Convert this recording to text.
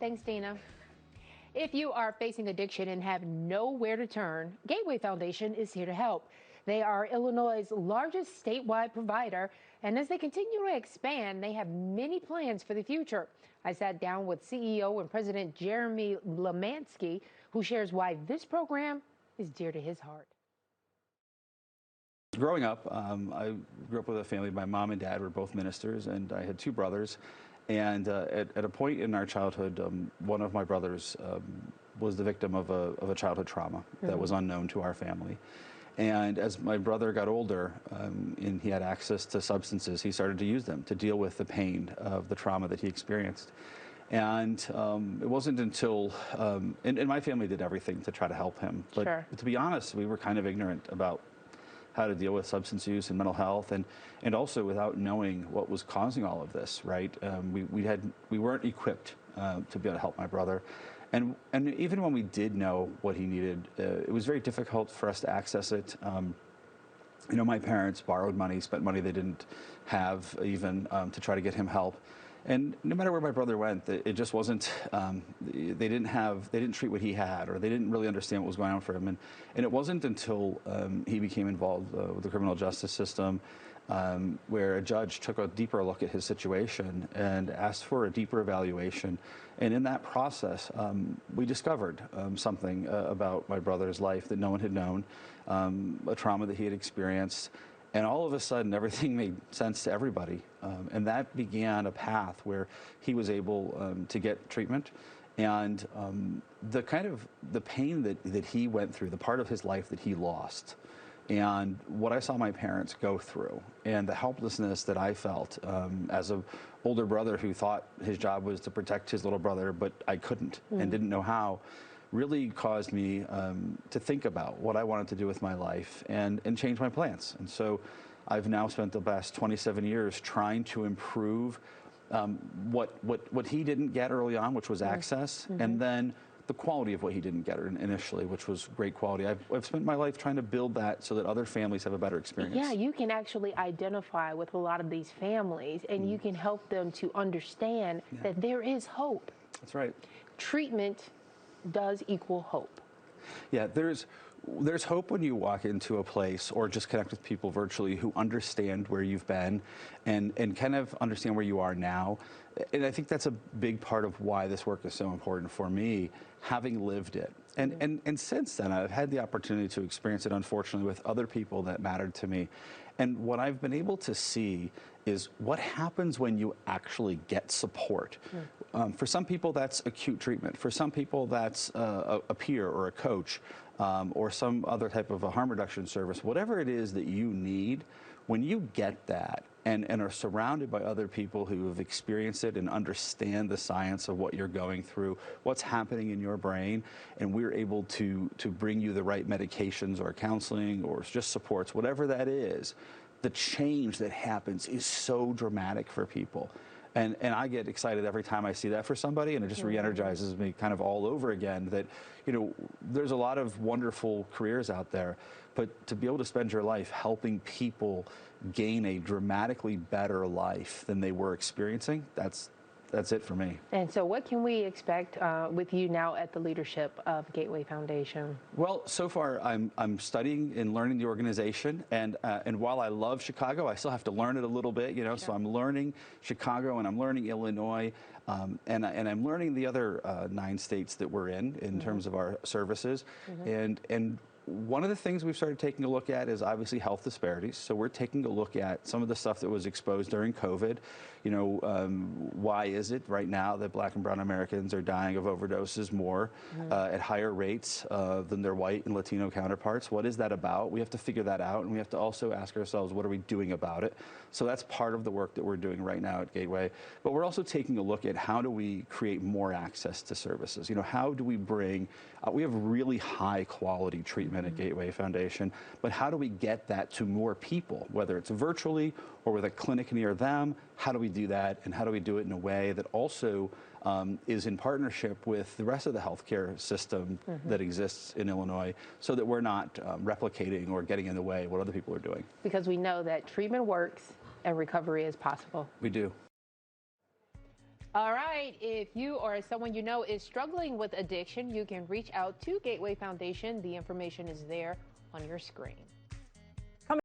Thanks, Dina. If you are facing addiction and have nowhere to turn, Gateway Foundation is here to help. They are Illinois' largest statewide provider, and as they continue to expand, they have many plans for the future. I sat down with CEO and President Jeremy Lemansky, who shares why this program is dear to his heart. Growing up, I grew up with a family. My mom and dad were both ministers, and I had two brothers. And at a point in our childhood, one of my brothers was the victim of a childhood trauma that was unknown to our family. And as my brother got older and he had access to substances, he started to use them to deal with the pain of the trauma that he experienced. And it wasn't until, and my family did everything to try to help him. But to be honest, we were kind of ignorant about how to deal with substance use and mental health, and also without knowing what was causing all of this, right? We weren't equipped to be able to help my brother. And even when we did know what he needed, it was very difficult for us to access it. You know, my parents borrowed money, spent money they didn't have even to try to get him help. And no matter where my brother went, it just wasn't, they didn't treat what he had, or they didn't really understand what was going on for him. And it wasn't until he became involved with the criminal justice system, where a judge took a deeper look at his situation and asked for a deeper evaluation. And in that process, we discovered something about my brother's life that no one had known, a trauma that he had experienced. And all of a sudden, everything made sense to everybody. And that began a path where he was able to get treatment. And the pain that he went through, the part of his life that he lost, and what I saw my parents go through, and the helplessness that I felt as an older brother who thought his job was to protect his little brother, but I couldn't and didn't know how, really caused me to think about what I wanted to do with my life and change my plans. And so I've now spent the past 27 years trying to improve what he didn't get early on, which was access, and then the quality of what he didn't get initially, which was great quality. I've spent my life trying to build that so that other families have a better experience. Yeah, you can actually identify with a lot of these families, and you can help them to understand that there is hope. That's right. Treatment does equal hope. Yeah, there's hope when you walk into a place or just connect with people virtually who understand where you've been and kind of understand where you are now. And I think that's a big part of why this work is so important for me, having lived it. And since then, I've had the opportunity to experience it, unfortunately, with other people that mattered to me. And what I've been able to see is what happens when you actually get support. For some people, that's acute treatment. For some people, that's a peer or a coach or some other type of a harm reduction service. Whatever it is that you need, when you get that and are surrounded by other people who have experienced it and understand the science of what you're going through, what's happening in your brain, and we're able to bring you the right medications or counseling or just supports, whatever that is, the change that happens is so dramatic for people. And I get excited every time I see that for somebody, and it just re-energizes me kind of all over again that, you know, there's a lot of wonderful careers out there, but to be able to spend your life helping people gain a dramatically better life than they were experiencing, that's it for me. And so what can we expect with you now at the leadership of Gateway Foundation? Well, so far I'm studying and learning the organization, and while I love Chicago, I still have to learn it a little bit, you know. So I'm learning Chicago and I'm learning Illinois, and I'm learning the other 9 states that we're in terms of our services, and one of the things we've started taking a look at is obviously health disparities. So we're taking a look at some of the stuff that was exposed during COVID. You know, why is it right now that Black and brown Americans are dying of overdoses more at higher rates than their white and Latino counterparts? What is that about? We have to figure that out, and we have to also ask ourselves, what are we doing about it? So that's part of the work that we're doing right now at Gateway. But we're also taking a look at how do we create more access to services? You know, how do we bring, we have really high quality treatment at Gateway Foundation, but how do we get that to more people, whether it's virtually or with a clinic near them? How do we do that, and how do we do it in a way that also is in partnership with the rest of the healthcare system that exists in Illinois, so that we're not replicating or getting in the way of what other people are doing? Because we know that treatment works and recovery is possible. We do. All right. If you or someone you know is struggling with addiction, you can reach out to Gateway Foundation. The information is there on your screen.